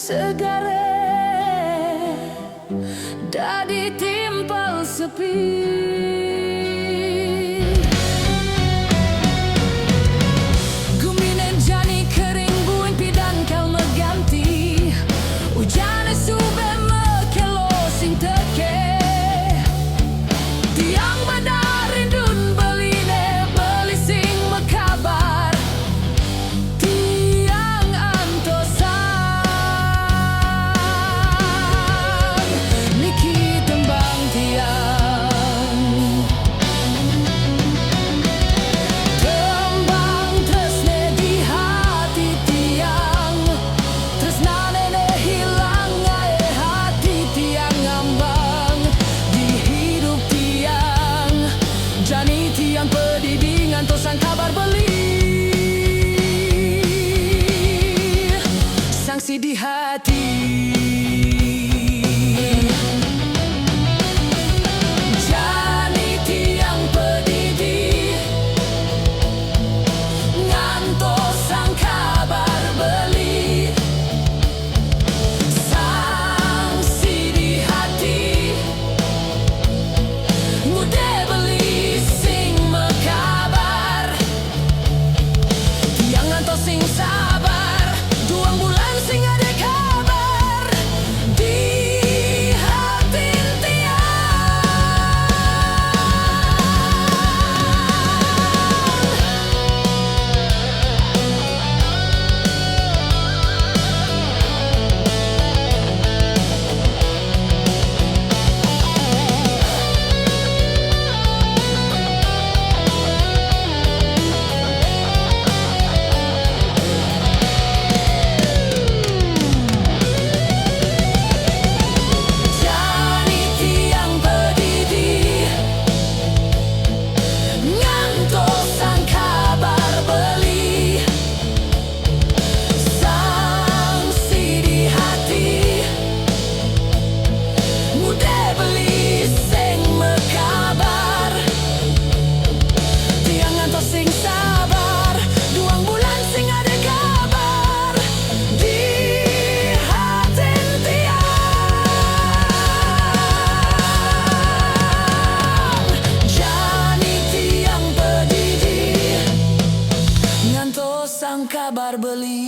segare dadi timpal sepi. Guminen jani kering buin pidang kal meganti ujane sube mekelo sing teke tiang badarin dun beline beli sing mekabar tiang antosan niki tembang tiang tembang tresne di hati tiang tresnane ne hilang ae hati tiang ngambang di hidup tiang jani tiang pedidi ngantosan kabar beli sanksi di hati. Jani tiang pedidi ngantosan kabar beli sanksi di hati ngude beli sing mekabar tiang ngantos sing sabar 2 bulan sing ada kabar di hati tiang. Jani tiang pedidi ngantosan kabar beli sanksi di hati ngude beli sing mekabar tiang ngantos sing sabar 2 bulan sing ada kabar di hati tiang. Jani tiang pedidi ngantos sang kabar beli